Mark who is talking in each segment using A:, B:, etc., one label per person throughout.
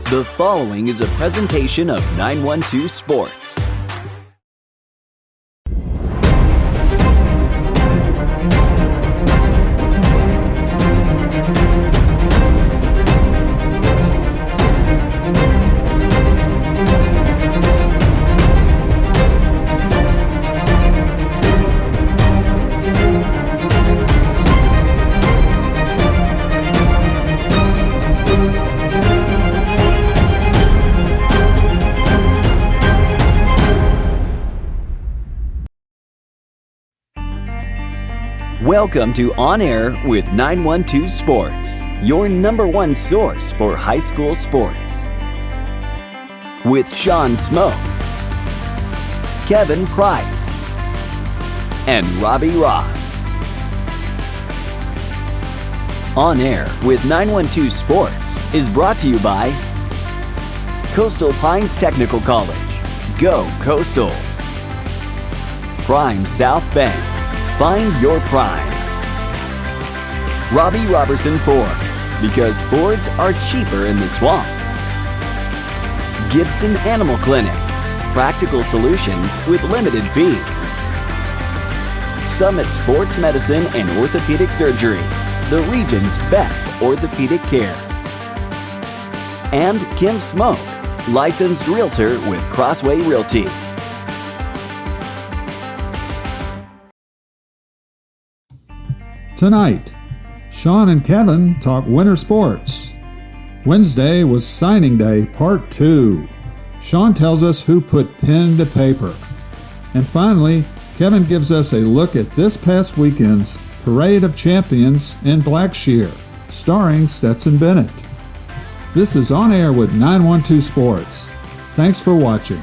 A: The following is a presentation of 912 Sports. Welcome to On Air with 912 Sports, your number one source for high school sports. With Sean Smoke, Kevin Price, and Robbie Ross. On Air with 912 Sports is brought to you by Coastal Pines Technical College. Go Coastal. Prime South Bank. Find your prime. Robbie Robertson Ford, because Fords are cheaper in the swamp. Gibson Animal Clinic, practical solutions with limited fees. Summit Sports Medicine and Orthopedic Surgery, the region's best orthopedic care. And Kim Smoke, licensed realtor with Crossway Realty.
B: Tonight, Sean and Kevin talk winter sports. Wednesday was signing day part 2. Sean tells us who put pen to paper. And finally, Kevin gives us a look at this past weekend's Parade of Champions in Blackshear, starring Stetson Bennett. This is On Air with 912 Sports. Thanks for watching.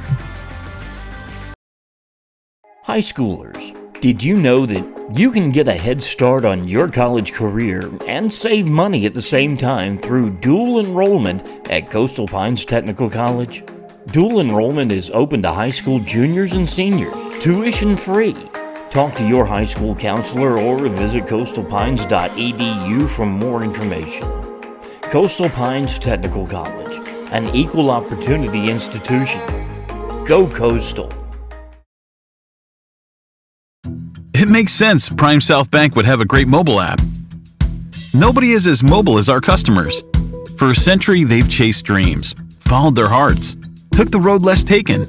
C: High schoolers, did you know that you can get a head start on your college career and save money at the same time through dual enrollment at Coastal Pines Technical College? Dual enrollment is open to high school juniors and seniors, tuition free. Talk to your high school counselor or visit coastalpines.edu for more information. Coastal Pines Technical College, an equal opportunity institution. Go Coastal.
D: It makes sense Prime South Bank would have a great mobile app. Nobody is as mobile as our customers. For a century, they've chased dreams, followed their hearts, took the road less taken,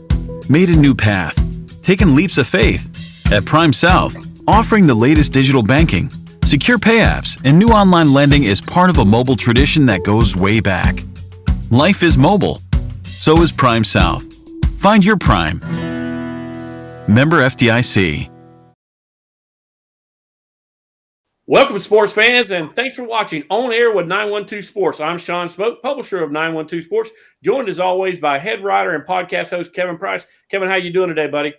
D: made a new path, taken leaps of faith. At Prime South, offering the latest digital banking, secure pay apps, and new online lending is part of a mobile tradition that goes way back. Life is mobile. So is Prime South. Find your Prime. Member FDIC.
E: Welcome, sports fans, and thanks for watching On Air with 912 Sports. I'm Sean Smoke, publisher of 912 Sports, joined as always by head writer and podcast host Kevin Price. Kevin, how you doing today, buddy?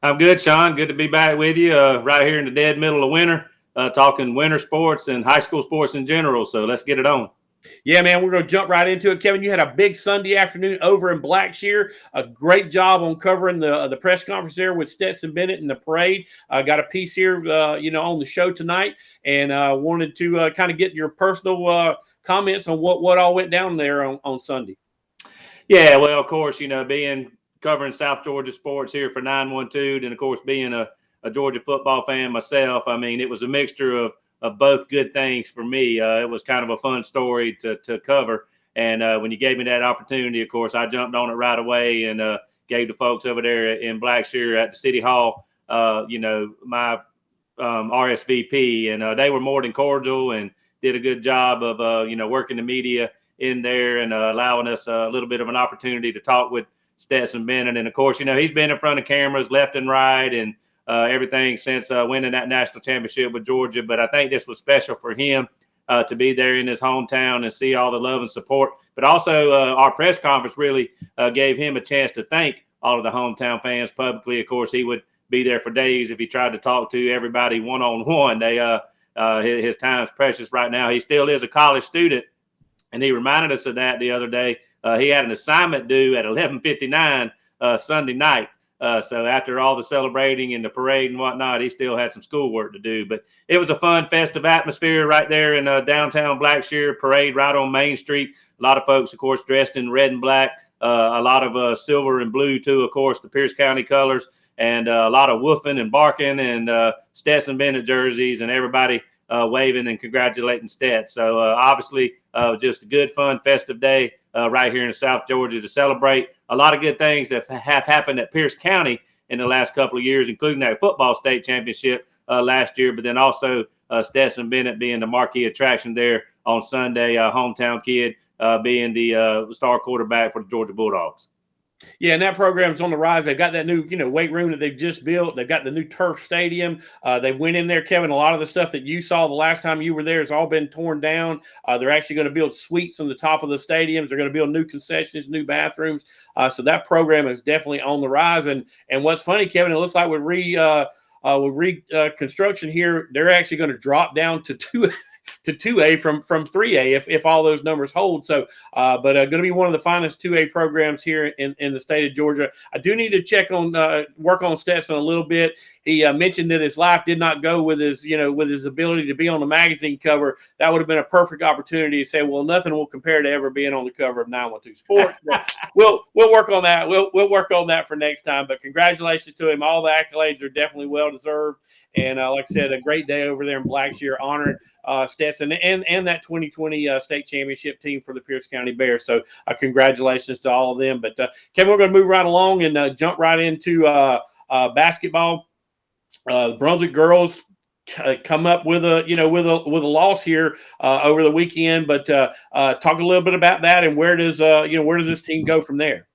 F: I'm good, Sean. Good to be back with you right here in the dead middle of winter, talking winter sports and high school sports in general. So let's get it on.
E: Yeah, man, we're going to jump right into it. Kevin, you had a big Sunday afternoon over in Blackshear. A great job on covering the press conference there with Stetson Bennett and the parade. Got a piece here, on the show tonight, and wanted to kind of get your personal comments on what all went down there on Sunday.
F: Yeah, well, of course, being covering South Georgia sports here for 912, and of course being a Georgia football fan myself, I mean, it was a mixture of both good things for me. It was kind of a fun story to cover. And when you gave me that opportunity, of course, I jumped on it right away and gave the folks over there in Blackshear at the City Hall, my RSVP. And they were more than cordial and did a good job of, working the media in there and allowing us a little bit of an opportunity to talk with Stetson Bennett. And, of course, he's been in front of cameras left and right and everything since winning that national championship with Georgia. But I think this was special for him to be there in his hometown and see all the love and support. But also our press conference really gave him a chance to thank all of the hometown fans publicly. Of course, he would be there for days if he tried to talk to everybody one-on-one. His time's precious right now. He still is a college student, and he reminded us of that the other day. He had an assignment due at 11:59 Sunday night. So after all the celebrating and the parade and whatnot, he still had some schoolwork to do. But it was a fun, festive atmosphere right there in downtown Blackshear. Parade right on Main Street. A lot of folks, of course, dressed in red and black. A lot of silver and blue, too, of course, the Pierce County colors. And a lot of woofing and barking and Stetson Bennett jerseys and everybody waving and congratulating Stet. So obviously just a good, fun, festive day right here in South Georgia to celebrate a lot of good things that have happened at Pierce County in the last couple of years, including that football state championship last year, but then also Stetson Bennett being the marquee attraction there on Sunday, hometown kid being the star quarterback for the Georgia Bulldogs.
E: Yeah, and that program's on the rise. They've got that new, weight room that they've just built. They've got the new turf stadium. They went in there, Kevin. A lot of the stuff that you saw the last time you were there has all been torn down. They're actually going to build suites on the top of the stadiums. They're going to build new concessions, new bathrooms. So that program is definitely on the rise. And what's funny, Kevin, it looks like with reconstruction here, they're actually going to drop down to 2A from 3A if all those numbers hold. So, but going to be one of the finest 2A programs here in the state of Georgia. I do need to check on work on Stetson a little bit. He mentioned that his life did not go with his ability to be on the magazine cover. That would have been a perfect opportunity to say, well, nothing will compare to ever being on the cover of 912 Sports. But we'll work on that. We'll work on that for next time. But congratulations to him. All the accolades are definitely well deserved. And like I said, a great day over there in Blackshear honoring Stetson and that 2020 state championship team for the Pierce County Bears. So congratulations to all of them. But Kevin, we're going to move right along and jump right into basketball. Brunswick girls come up with a loss here over the weekend. But talk a little bit about that and where does this team go from there?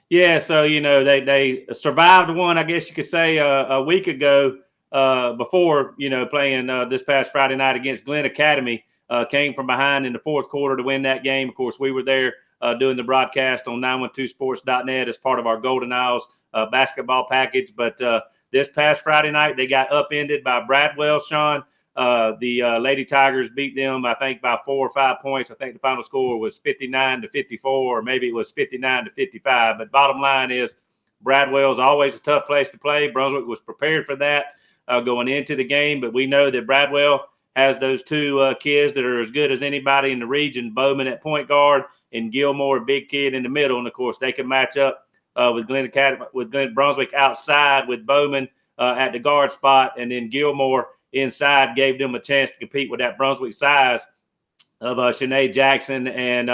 F: Yeah, so they survived one, I guess you could say, a week ago. Before, playing this past Friday night against Glenn Academy, came from behind in the fourth quarter to win that game. Of course, we were there doing the broadcast on 912sports.net as part of our Golden Isles basketball package. But this past Friday night, they got upended by Bradwell, Sean. The Lady Tigers beat them, I think, by 4 or 5 points. I think the final score was 59-54, or maybe it was 59-55. But bottom line is Bradwell is always a tough place to play. Brunswick was prepared for that going into the game, but we know that Bradwell has those two kids that are as good as anybody in the region, Bowman at point guard and Gilmore, a big kid in the middle. And, of course, they can match up with Glen Brunswick outside with Bowman at the guard spot, and then Gilmore inside gave them a chance to compete with that Brunswick size of Shanae Jackson and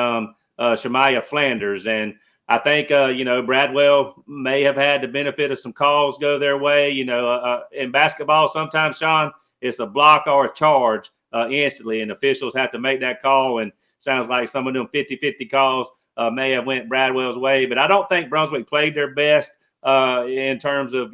F: Shemaya Flanders. And I think, Bradwell may have had the benefit of some calls go their way. In basketball, sometimes, Sean, it's a block or a charge instantly, and officials have to make that call. And sounds like some of them 50-50 calls may have went Bradwell's way. But I don't think Brunswick played their best in terms of,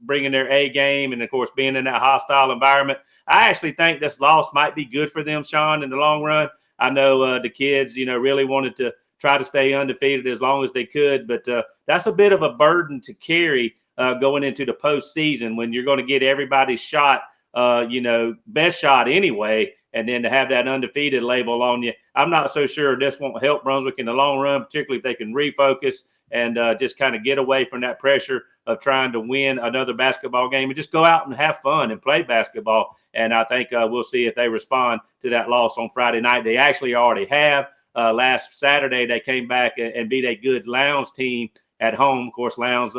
F: bringing their A game and, of course, being in that hostile environment. I actually think this loss might be good for them, Sean, in the long run. I know the kids, really wanted to try to stay undefeated as long as they could. But that's a bit of a burden to carry going into the postseason when you're going to get everybody's shot, best shot anyway, and then to have that undefeated label on you. I'm not so sure this won't help Brunswick in the long run, particularly if they can refocus and just kind of get away from that pressure of trying to win another basketball game and just go out and have fun and play basketball. And I think we'll see if they respond to that loss on Friday night. They actually already have. Last Saturday, they came back and beat a good Lowndes team at home. Of course, Lowndes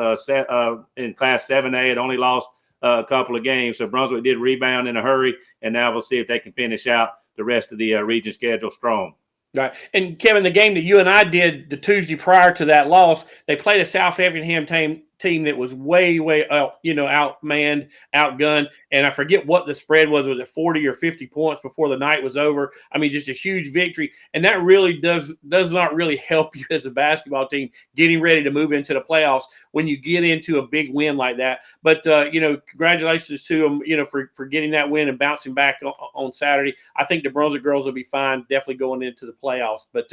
F: in Class 7A had only lost a couple of games. So Brunswick did rebound in a hurry, and now we'll see if they can finish out the rest of the region schedule strong.
E: Right. And, Kevin, the game that you and I did the Tuesday prior to that loss, they played a South Effingham team that was way outmanned, outgunned, and I forget what the spread was. Was it 40 or 50 points before the night was over? I mean, just a huge victory, and that really does not really help you as a basketball team getting ready to move into the playoffs when you get into a big win like that. But congratulations to them, for getting that win and bouncing back on Saturday. I think the Brunswick girls will be fine, definitely going into the playoffs. But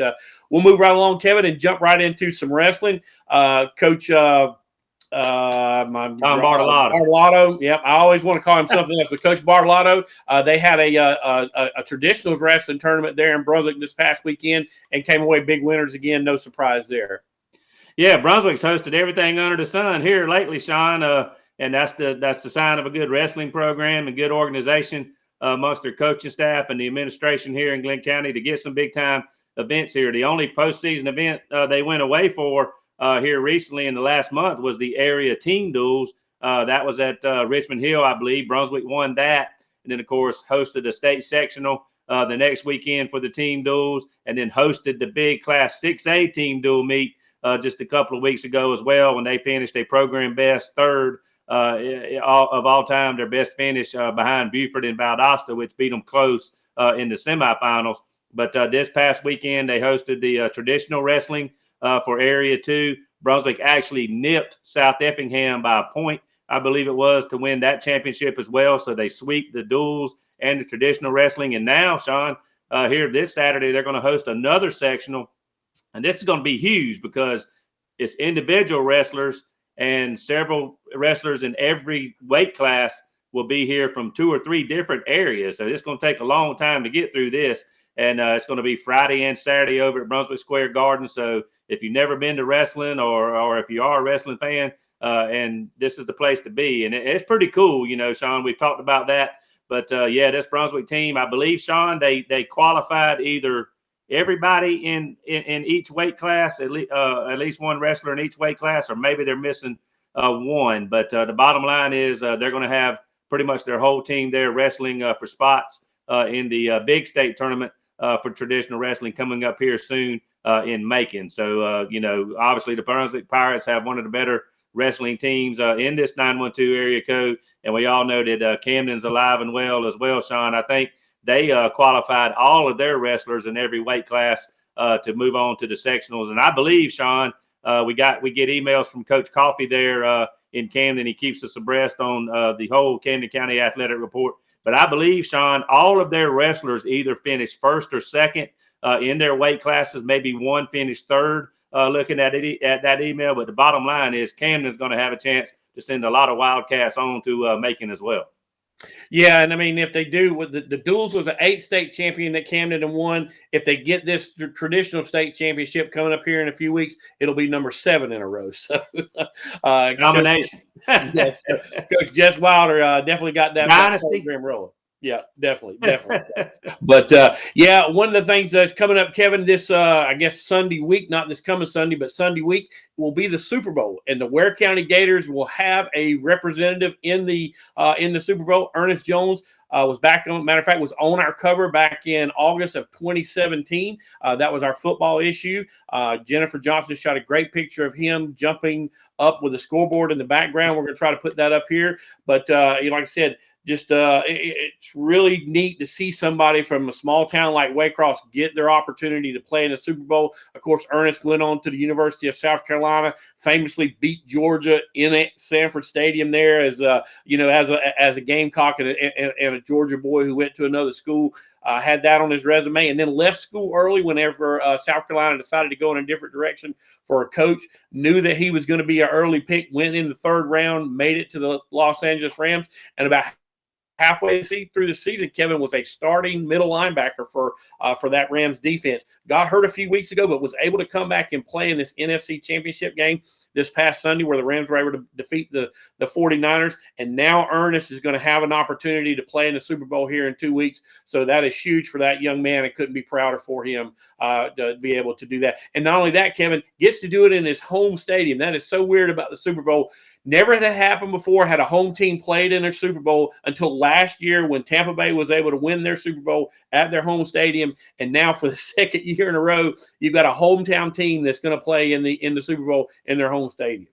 E: we'll move right along, Kevin, and jump right into some wrestling. Coach Tom Bartolotto. Yep, I always want to call him something else, but Coach Bartolotto, they had a traditionals wrestling tournament there in Brunswick this past weekend and came away big winners again. No surprise there.
F: Yeah, Brunswick's hosted everything under the sun here lately, Sean. And that's the sign of a good wrestling program and good organization amongst their coaching staff and the administration here in Glenn County to get some big time events here. The only postseason event they went away for here recently in the last month was the area team duels. That was at Richmond Hill, I believe. Brunswick won that, and then of course hosted a state sectional the next weekend for the team duels, and then hosted the big Class 6A team duel meet just a couple of weeks ago as well, when they finished a program best third of all time, their best finish behind Buford and Valdosta, which beat them close in the semifinals. But this past weekend, they hosted the traditional wrestling for Area 2. Brunswick actually nipped South Effingham by a point, I believe it was, to win that championship as well. So they sweep the duels and the traditional wrestling. And now, Sean, here this Saturday, they're going to host another sectional. And this is going to be huge because it's individual wrestlers, and several wrestlers in every weight class will be here from 2 or 3 different areas. So it's going to take a long time to get through this. And it's going to be Friday and Saturday over at Brunswick Square Garden. So if you've never been to wrestling, or if you are a wrestling fan, and this is the place to be. And it's pretty cool, Sean. We've talked about that. But, yeah, this Brunswick team, I believe, Sean, they qualified either everybody in each weight class, at least one wrestler in each weight class, or maybe they're missing one. But the bottom line is they're going to have pretty much their whole team there wrestling for spots in the big state tournament for traditional wrestling coming up here soon in Macon. So, obviously the Brunswick Pirates have one of the better wrestling teams in this 912 area code. And we all know that Camden's alive and well as well, Sean. I think they qualified all of their wrestlers in every weight class to move on to the sectionals. And I believe, Sean, we get emails from Coach Coffey there in Camden. He keeps us abreast on the whole Camden County Athletic Report. But I believe, Sean, all of their wrestlers either finished first or second in their weight classes. Maybe one finished third looking at that email. But the bottom line is Camden's going to have a chance to send a lot of Wildcats on to Macon as well.
E: Yeah, and I mean, if they do, with the duels was an 8 state champion that Camden won. If they get this traditional state championship coming up here in a few weeks, it'll be number 7 in a row. So,
F: nomination.
E: Yes, Coach Jess Wilder definitely got that program rolling. Yeah, definitely. But yeah, one of the things that's coming up, Kevin, this I guess Sunday week, not this coming Sunday, but Sunday week will be the Super Bowl, and the Ware County Gators will have a representative in the Super Bowl. Ernest Jones was back on. Matter of fact, was on our cover back in August of 2017. That was our football issue. Jennifer Johnson shot a great picture of him jumping up with a scoreboard in the background. We're going to try to put that up here, but like I said, just it's really neat to see somebody from a small town like Waycross get their opportunity to play in the Super Bowl. Of course, Ernest went on to the University of South Carolina, famously beat Georgia in Sanford Stadium there as as a Gamecock and a Georgia boy who went to another school. Had that on his resume, and then left school early whenever South Carolina decided to go in a different direction for a coach. Knew that he was going to be an early pick, went in the 3rd round, made it to the Los Angeles Rams, and about halfway through the season, Kevin was a starting middle linebacker for that Rams defense. Got hurt a few weeks ago, but was able to come back and play in this NFC Championship game this past Sunday, where the Rams were able to defeat the 49ers. And now Ernest is going to have an opportunity to play in the Super Bowl here in 2 weeks. So that is huge for that young man. I couldn't be prouder for him to be able to do that. And not only that, Kevin gets to do it in his home stadium. That is so weird about the Super Bowl. Never had happened before, had a home team played in their Super Bowl until last year when Tampa Bay was able to win their Super Bowl at their home stadium. And now for the 2nd year in a row, you've got a hometown team that's going to play in the Super Bowl in their home stadium.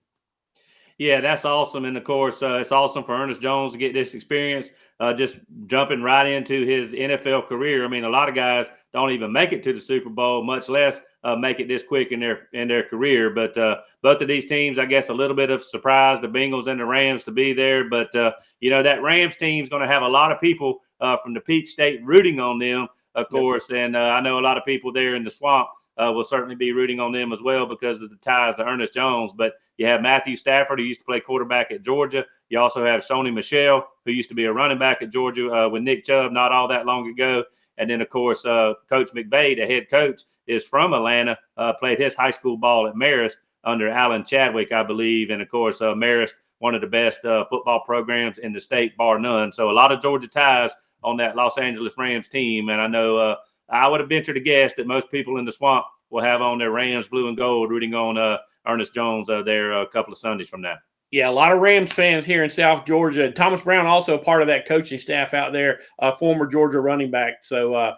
F: Yeah, that's awesome. And, of course, it's awesome for Ernest Jones to get this experience, just jumping right into his NFL career. I mean, a lot of guys don't even make it to the Super Bowl, much less make it this quick in their career. But both of these teams, I guess, a little bit of surprise, the Bengals and the Rams to be there. But, that Rams team is going to have a lot of people from the Peach State rooting on them, of course. And I know a lot of people there in the swamp will certainly be rooting on them as well because of the ties to Ernest Jones. But you have Matthew Stafford, who used to play quarterback at Georgia. You also have Sony Michel, who used to be a running back at Georgia with Nick Chubb not all that long ago. And then, of course, Coach McVay, the head coach, is from Atlanta, played his high school ball at Marist under Alan Chadwick, I believe. And, of course, Marist, one of the best football programs in the state, bar none. So a lot of Georgia ties on that Los Angeles Rams team. And I know I would have ventured to guess that most people in the swamp will have on their Rams blue and gold rooting on Ernest Jones there a couple of Sundays from now.
E: Yeah, a lot of Rams fans here in South Georgia. Thomas Brown also a part of that coaching staff out there, former Georgia running back. So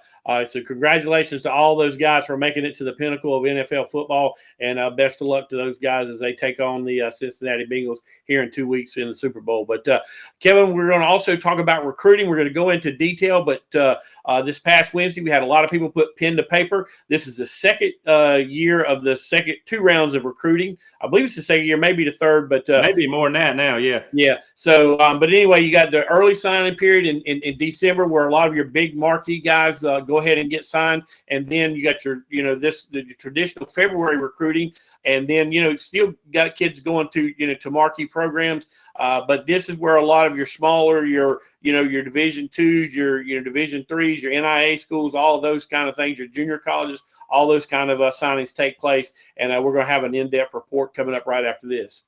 E: congratulations to all those guys for making it to the pinnacle of NFL football, and best of luck to those guys as they take on the Cincinnati Bengals here in 2 weeks in the Super Bowl. But, Kevin, we're going to also talk about recruiting. We're going to go into detail, but this past Wednesday we had a lot of people put pen to paper. This is the second year of the second 2 rounds of recruiting. I believe it's the second year, maybe the third, but
F: maybe more than that now, yeah.
E: Yeah. So, but anyway, you got the early signing period in December where a lot of your big marquee guys go ahead and get signed, and then you got your the traditional February recruiting, and then still got kids going to to marquee programs, but this is where a lot of your smaller your Division IIs, your Division IIIs, your NIA schools, all of those kind of things, your junior colleges, all those kind of signings take place, and we're going to have an in-depth report coming up right after this.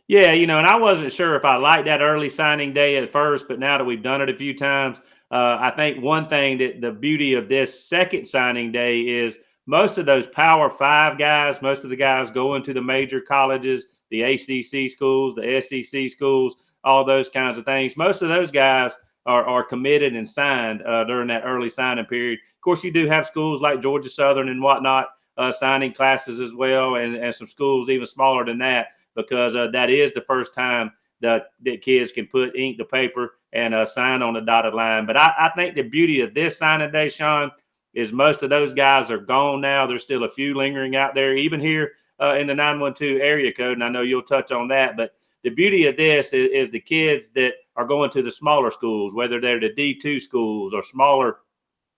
F: Yeah, and I wasn't sure if I liked that early signing day at first, but now that we've done it a few times, I think one thing that the beauty of this second signing day is most of those Power 5 guys, most of the guys going to the major colleges, the ACC schools, the SEC schools, all those kinds of things. Most of those guys are committed and signed during that early signing period. Of course, you do have schools like Georgia Southern and whatnot signing classes as well, and some schools even smaller than that, because that is the first time that kids can put ink to paper and sign on the dotted line. But I think the beauty of this signing day, Sean, is most of those guys are gone now. There's still a few lingering out there, even here in the 912 area code, and I know you'll touch on that. But the beauty of this is the kids that are going to the smaller schools, whether they're the D2 schools or smaller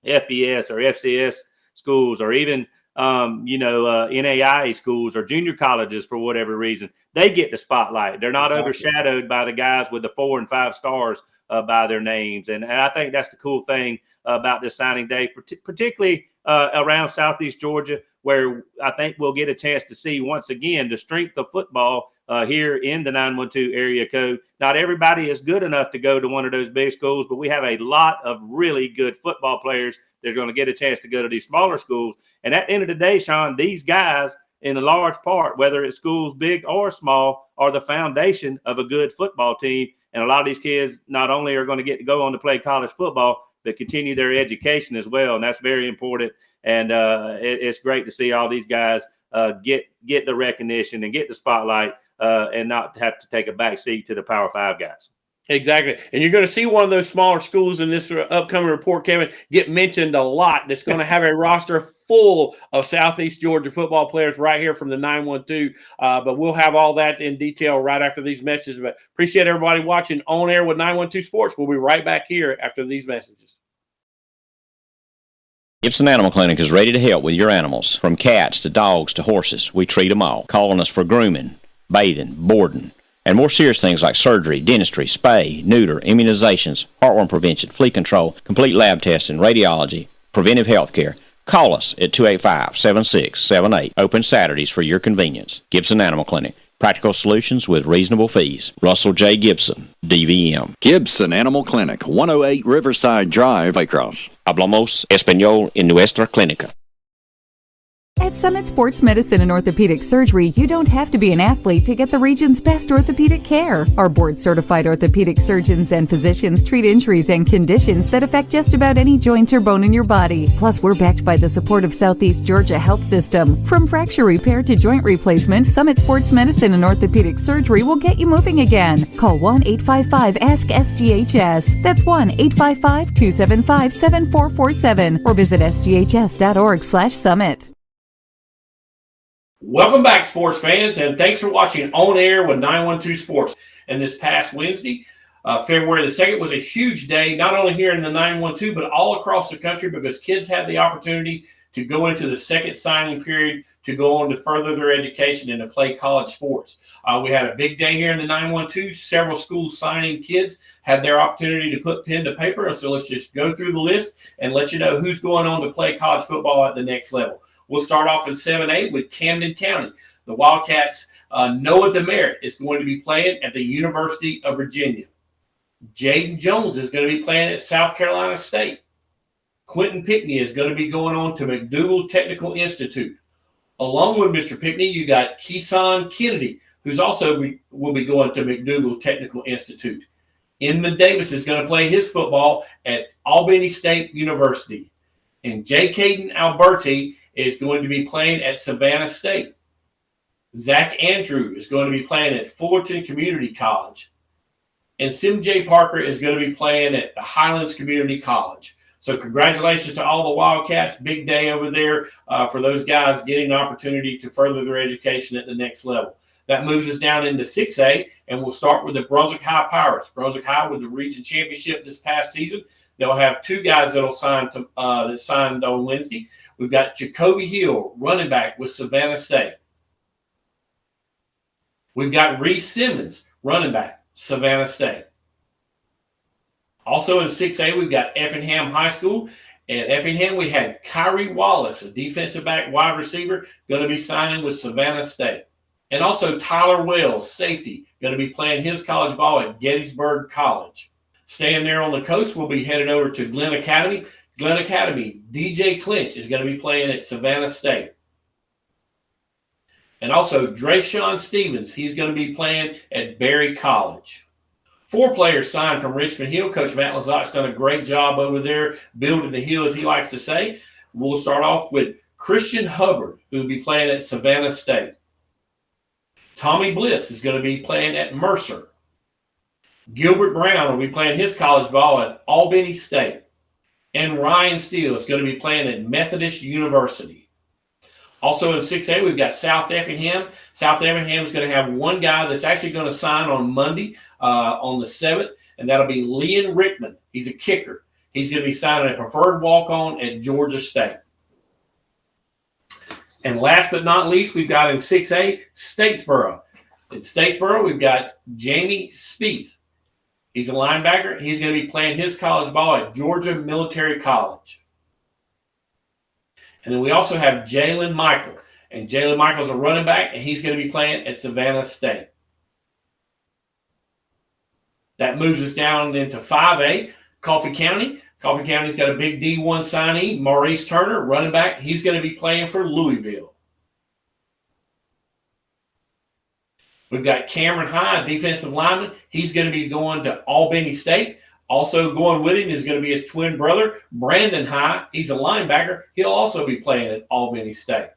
F: FBS or FCS schools, or even NAIA schools or junior colleges for whatever reason, they get the spotlight. They're not overshadowed by the guys with the 4 and 5 stars by their names. And I think that's the cool thing about this signing day, particularly around Southeast Georgia, where I think we'll get a chance to see once again the strength of football here in the 912 area code. Not everybody is good enough to go to one of those big schools, but we have a lot of really good football players that are going to get a chance to go to these smaller schools. And at the end of the day, Sean, these guys, in a large part, whether it's schools big or small, are the foundation of a good football team. And a lot of these kids not only are going to get to go on to play college football, but continue their education as well. And that's very important. And it's great to see all these guys get the recognition and get the spotlight and not have to take a back seat to the Power 5 guys.
E: Exactly. And you're going to see one of those smaller schools in this upcoming report, Kevin, get mentioned a lot. That's going to have a roster full of Southeast Georgia football players right here from the 912. But we'll have all that in detail right after these messages. But appreciate everybody watching On Air with 912 Sports. We'll be right back here after these messages.
G: Gibson Animal Clinic is ready to help with your animals. From cats to dogs to horses, we treat them all. Call on us for grooming, bathing, boarding, and more serious things like surgery, dentistry, spay, neuter, immunizations, heartworm prevention, flea control, complete lab testing, radiology, preventive health care. Call us at 285-7678. Open Saturdays for your convenience. Gibson Animal Clinic. Practical solutions with reasonable fees. Russell J. Gibson, DVM.
H: Gibson Animal Clinic, 108 Riverside Drive, Across.
G: Hablamos español en nuestra clínica.
I: At Summit Sports Medicine and Orthopedic Surgery, you don't have to be an athlete to get the region's best orthopedic care. Our board-certified orthopedic surgeons and physicians treat injuries and conditions that affect just about any joint or bone in your body. Plus, we're backed by the support of Southeast Georgia Health System. From fracture repair to joint replacement, Summit Sports Medicine and Orthopedic Surgery will get you moving again. Call 1-855-ASK-SGHS. That's 1-855-275-7447 or visit sghs.org/summit.
E: Welcome back, sports fans, and thanks for watching On Air with 912 Sports. And this past Wednesday, February the 2nd, was a huge day, not only here in the 912, but all across the country, because kids had the opportunity to go into the second signing period to go on to further their education and to play college sports. We had a big day here in the 912. Several schools signing kids had their opportunity to put pen to paper. So let's just go through the list and let you know who's going on to play college football at the next level. We'll start off in 7A with Camden County. the Wildcats. Noah Demerit is going to be playing at the University of Virginia. Jaden Jones is going to be playing at South Carolina State. Quentin Pickney is going to be going on to McDougal Technical Institute. Along with Mr. Pickney, you got Keeson Kennedy, who's also will be going to McDougal Technical Institute. Inman Davis is going to play his football at Albany State University. And J. Caden Alberti is going to be playing at Savannah State. Zach Andrew is going to be playing at Fullerton Community College. And Sim J. Parker is going to be playing at the Highlands Community College. So congratulations to all the Wildcats. Big day over there for those guys getting an opportunity to further their education at the next level. That moves us down into 6A, and we'll start with the Brunswick High Pirates. Brunswick High with the region championship this past season. They'll have two guys that'll sign that signed on Wednesday. We've got Jacoby Hill, running back with Savannah State. We've got Reese Simmons, running back, Savannah State. Also in 6A, we've got Effingham High School. At Effingham, we had Kyrie Wallace, a defensive back wide receiver, going to be signing with Savannah State. And also Tyler Wells, safety, going to be playing his college ball at Gettysburg College. Staying there on the coast, we'll be headed over to Glenn Academy. Glenn Academy, DJ Clinch is going to be playing at Savannah State. And also Drayshawn Stevens, he's going to be playing at Berry College. 4 players signed from Richmond Hill. Coach Matt Lazat's done a great job over there, building the hill, as he likes to say. We'll start off with Christian Hubbard, who will be playing at Savannah State. Tommy Bliss is going to be playing at Mercer. Gilbert Brown will be playing his college ball at Albany State. And Ryan Steele is going to be playing at Methodist University. Also in 6A, we've got South Effingham. South Effingham is going to have one guy that's actually going to sign on Monday on the 7th, and that'll be Leon Rickman. He's a kicker. He's going to be signing a preferred walk-on at Georgia State. And last but not least, we've got in 6A, Statesboro. In Statesboro, we've got Jamie Spieth. He's a linebacker. He's going to be playing his college ball at Georgia Military College. And then we also have Jalen Michael. And Jalen Michael's a running back, and he's going to be playing at Savannah State. That moves us down into 5A, Coffee County. Coffee County's got a big D1 signee, Maurice Turner, running back. He's going to be playing for Louisville. We've got Cameron High, defensive lineman. He's going to be going to Albany State. Also going with him is going to be his twin brother, Brandon High. He's a linebacker. He'll also be playing at Albany State.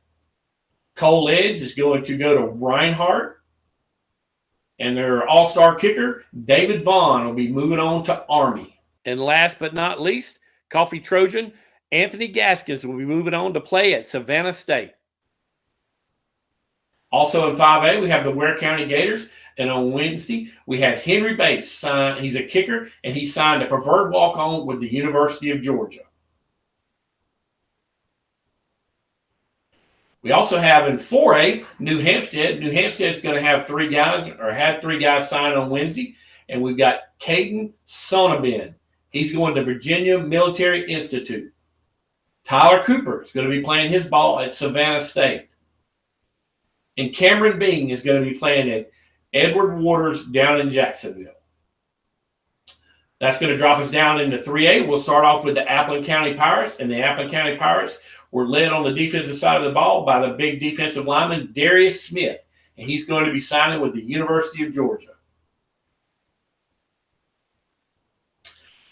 E: Cole Edge is going to go to Reinhardt. And their all-star kicker, David Vaughn, will be moving on to Army. And last but not least, Coffee Trojan, Anthony Gaskins will be moving on to play at Savannah State. Also in 5A, we have the Ware County Gators. And on Wednesday, we had Henry Bates sign. He's a kicker, and he signed a preferred walk-on with the University of Georgia. We also have in 4A, New Hampstead. New Hampstead's going to have 3 guys, or had 3 guys sign on Wednesday. And we've got Caden Sonabin. He's going to Virginia Military Institute. Tyler Cooper is going to be playing his ball at Savannah State. And Cameron Bing is going to be playing at Edward Waters down in Jacksonville. That's going to drop us down into 3A. We'll start off with the Appleton County Pirates. And the Appleton County Pirates were led on the defensive side of the ball by the big defensive lineman, Darius Smith. And he's going to be signing with the University of Georgia.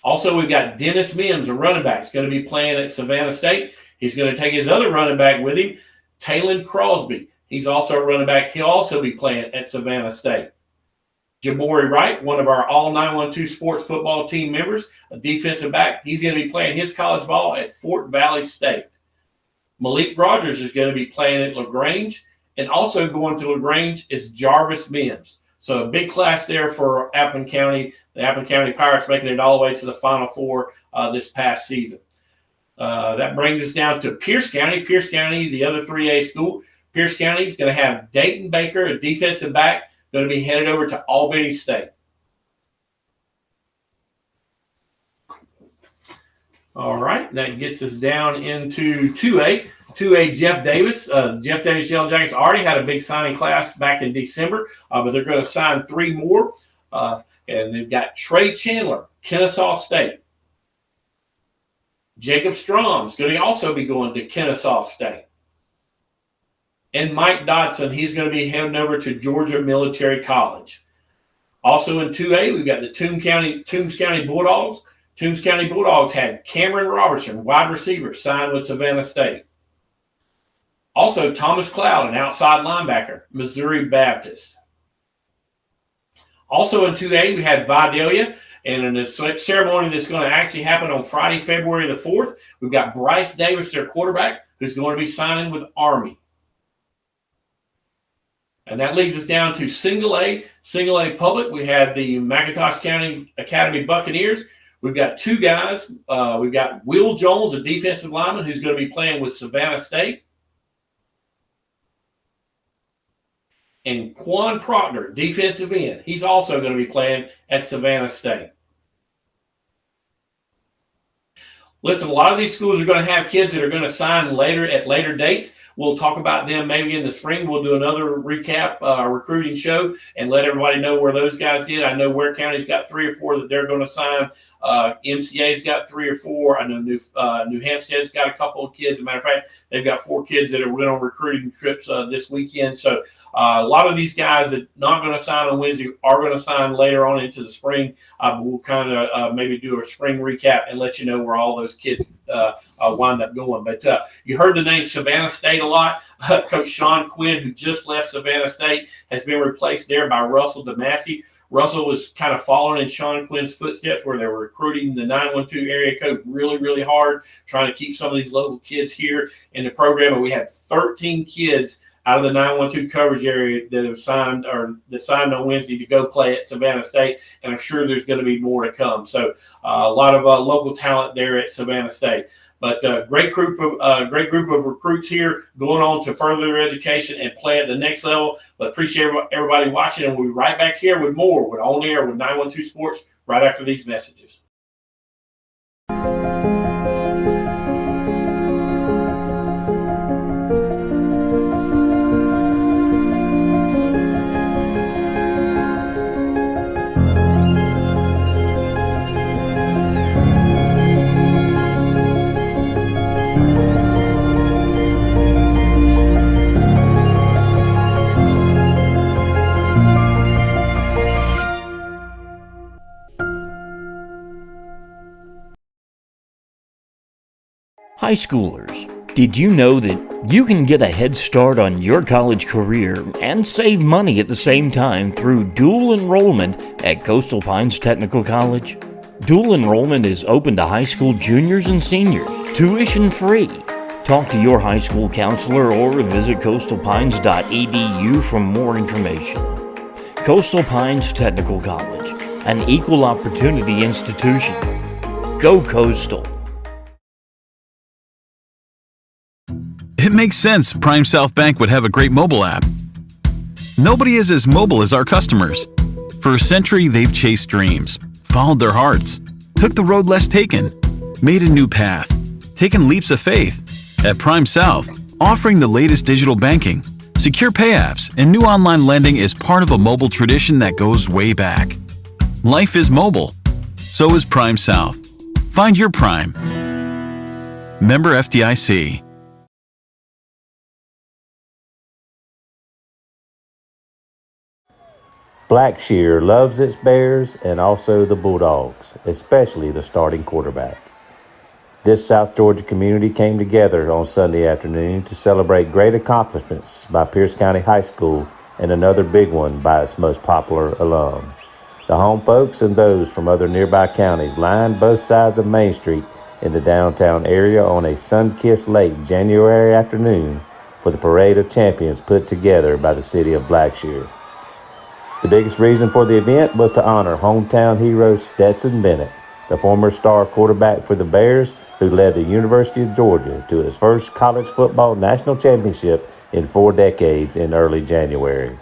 E: Also, we've got Dennis Mims, a running back. He's going to be playing at Savannah State. He's going to take his other running back with him, Taylon Crosby. He's also a running back. He'll also be playing at Savannah State. Jamori Wright, one of our all 912 sports football team members, a defensive back. He's going to be playing his college ball at Fort Valley State. Malik Rogers is going to be playing at LaGrange. And also going to LaGrange is Jarvis Mims. So a big class there for Appleton County. The Appleton County Pirates making it all the way to the Final Four this past season. That brings us down to Pierce County. Pierce County, the other 3A school. Pierce County is going to have Dayton Baker, a defensive back, going to be headed over to Albany State. All right, that gets us down into 2A. 2A Jeff Davis. Jeff Davis Yellow Jackets already had a big signing class back in December, but they're going to sign 3 more. And they've got Trey Chandler, Kennesaw State. Jacob Strom's going to also be going to Kennesaw State. And Mike Dodson, he's going to be heading over to Georgia Military College. Also in 2A, we've got the Toombs County Bulldogs. Toombs County Bulldogs had Cameron Robertson, wide receiver, signed with Savannah State. Also, Thomas Cloud, an outside linebacker, Missouri Baptist. Also in 2A, we had Vidalia, and in the ceremony that's going to actually happen on Friday, February the 4th, we've got Bryce Davis, their quarterback, who's going to be signing with Army. And that leads us down to Single A Public. We had the McIntosh County Academy Buccaneers. We've got 2 guys. We've got Will Jones, a defensive lineman, who's going to be playing with Savannah State. And Quan Proctor, defensive end. He's also going to be playing at Savannah State. Listen, a lot of these schools are going to have kids that are going to sign at later dates. We'll talk about them maybe in the spring. We'll do another recap recruiting show and let everybody know where those guys did. I know Ware County's got 3 or 4 that they're going to sign. MCA's got 3 or 4. I know New Hampstead's got a couple of kids. As a matter of fact, they've got 4 kids that went on recruiting trips this weekend. So a lot of these guys that not going to sign on Wednesday are going to sign later on into the spring. We'll kind of maybe do a spring recap and let you know where all those kids wind up going. But you heard the name Savannah State a lot. Coach Sean Quinn, who just left Savannah State, has been replaced there by Russell DeMassey. Russell was kind of following in Sean Quinn's footsteps, where they were recruiting the 912 area code really, really hard, trying to keep some of these local kids here in the program. And we had 13 kids out of the 912 coverage area that have signed on Wednesday to go play at Savannah State, and I'm sure there's going to be more to come. So a lot of local talent there at Savannah State. But great group of recruits here going on to further their education and play at the next level. But appreciate everybody watching, and we'll be right back here with more with On Air with 912 Sports right after these messages.
C: High schoolers, did you know that you can get a head start on your college career and save money at the same time through dual enrollment at Coastal Pines Technical College? Dual enrollment is open to high school juniors and seniors, tuition free. Talk to your high school counselor or visit coastalpines.edu for more information. Coastal Pines Technical College, an equal opportunity institution. Go Coastal!
D: It makes sense Prime South Bank would have a great mobile app. Nobody is as mobile as our customers. For a century, they've chased dreams, followed their hearts, took the road less taken, made a new path, taken leaps of faith. At Prime South, offering the latest digital banking, secure pay apps, and new online lending is part of a mobile tradition that goes way back. Life is mobile. So is Prime South. Find your Prime. Member FDIC.
J: Blackshear loves its Bears and also the Bulldogs, especially the starting quarterback. This South Georgia community came together on Sunday afternoon to celebrate great accomplishments by Pierce County High School and another big one by its most popular alum. The home folks and those from other nearby counties lined both sides of Main Street in the downtown area on a sun-kissed late January afternoon for the Parade of Champions put together by the city of Blackshear. The biggest reason for the event was to honor hometown hero Stetson Bennett, the former star quarterback for the Bears who led the University of Georgia to its first college football national championship in 4 decades in early January.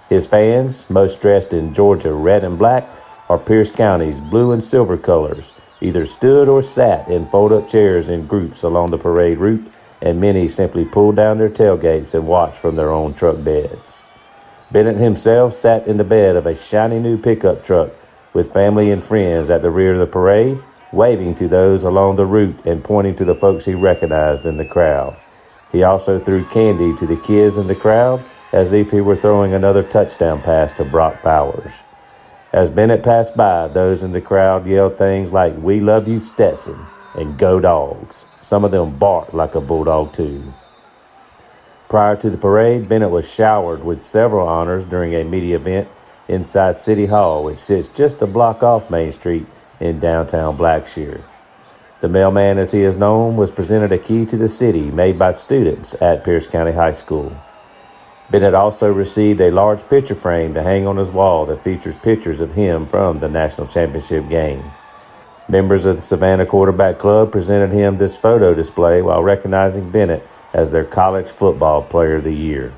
J: His fans, most dressed in Georgia red and black, or Pierce County's blue and silver colors, either stood or sat in fold-up chairs in groups along the parade route and many simply pulled down their tailgates and watched from their own truck beds. Bennett himself sat in the bed of a shiny new pickup truck with family and friends at the rear of the parade, waving to those along the route and pointing to the folks he recognized in the crowd. He also threw candy to the kids in the crowd as if he were throwing another touchdown pass to Brock Bowers. As Bennett passed by, those in the crowd yelled things like, "We love you, Stetson," and "Go Dogs." Some of them barked like a bulldog too. Prior to the parade, Bennett was showered with several honors during a media event inside City Hall, which sits just a block off Main Street in downtown Blackshear. The mailman, as he is known, was presented a key to the city made by students at Pierce County High School. Bennett also received a large picture frame to hang on his wall that features pictures of him from the national championship game. Members of the Savannah Quarterback Club presented him this photo display while recognizing Bennett as their College Football Player of the Year.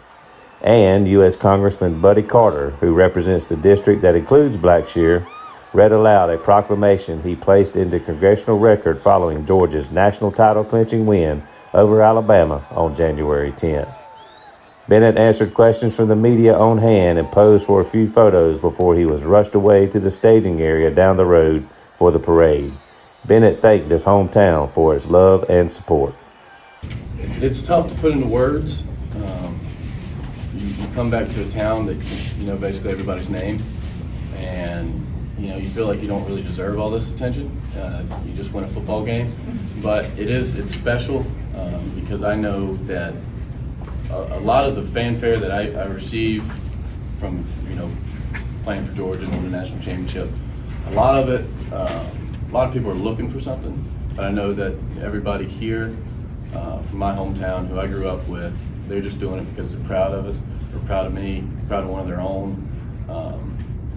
J: And U.S. Congressman Buddy Carter, who represents the district that includes Blackshear, read aloud a proclamation he placed into congressional record following Georgia's national title-clinching win over Alabama on January 10th. Bennett answered questions from the media on hand and posed for a few photos before he was rushed away to the staging area down the road for the parade. Bennett thanked his hometown for its love and support.
K: It's tough to put into words. You come back to a town that you know basically everybody's name, and you feel like you don't really deserve all this attention. You just win a football game, but it's special because I know that a lot of the fanfare that I receive from playing for Georgia and winning the national championship, a lot of people are looking for something, but I know that everybody here from my hometown, who I grew up with, they're just doing it because they're proud of us, they're proud of me, proud of one of their own,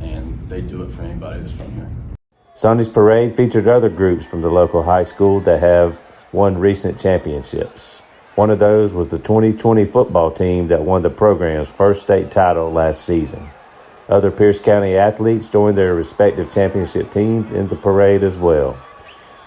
K: and they do it for anybody that's from here.
J: Sunday's parade featured other groups from the local high school that have won recent championships. One of those was the 2020 football team that won the program's first state title last season. Other Pierce County athletes joined their respective championship teams in the parade as well.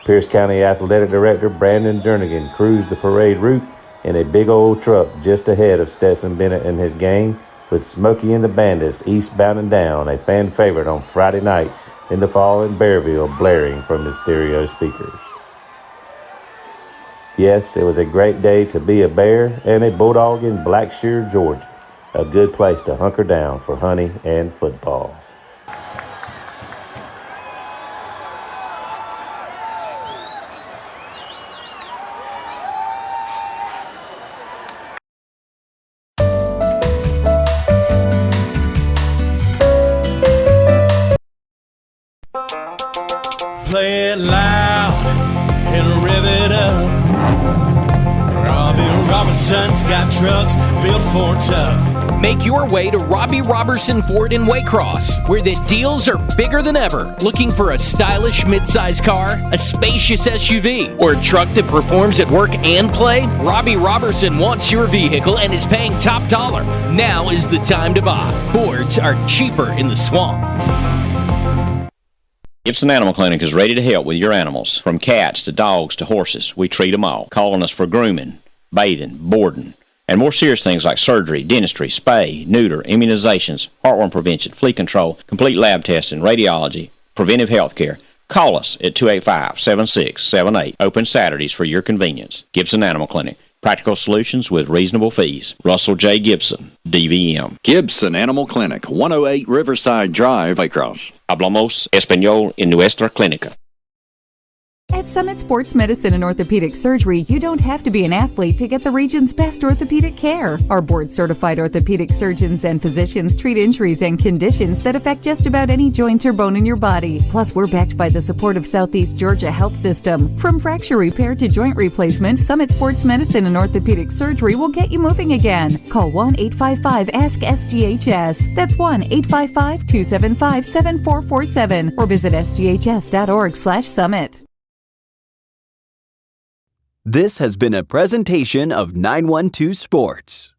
J: Pierce County Athletic Director Brandon Jernigan cruised the parade route in a big old truck just ahead of Stetson Bennett and his gang, with Smokey and the Bandits eastbound and down, a fan favorite on Friday nights in the fall in Bearville, blaring from his stereo speakers. Yes, it was a great day to be a Bear and a Bulldog in Blackshear, Georgia, a good place to hunker down for honey and football.
L: Play it loud and rev it up. Robbie Robinson's got trucks built for tough.
M: Make your way to Robbie Robertson Ford in Waycross, where the deals are bigger than ever. Looking for a stylish midsize car, a spacious SUV, or a truck that performs at work and play? Robbie Robertson wants your vehicle and is paying top dollar. Now is the time to buy. Fords are cheaper in the swamp.
G: Gibson Animal Clinic is ready to help with your animals. From cats to dogs to horses, we treat them all. Calling us for grooming, bathing, boarding, and more serious things like surgery, dentistry, spay, neuter, immunizations, heartworm prevention, flea control, complete lab testing, radiology, preventive health care. Call us at 285-7678. Open Saturdays for your convenience. Gibson Animal Clinic. Practical solutions with reasonable fees. Russell J. Gibson, DVM.
H: Gibson Animal Clinic, 108 Riverside Drive, Waycross.
G: Hablamos español en nuestra clínica.
I: At Summit Sports Medicine and Orthopedic Surgery, you don't have to be an athlete to get the region's best orthopedic care. Our board-certified orthopedic surgeons and physicians treat injuries and conditions that affect just about any joint or bone in your body. Plus, we're backed by the support of Southeast Georgia Health System. From fracture repair to joint replacement, Summit Sports Medicine and Orthopedic Surgery will get you moving again. Call 1-855-ASK-SGHS. That's 1-855-275-7447 or visit sghs.org/summit.
A: This has been a presentation of 912 Sports.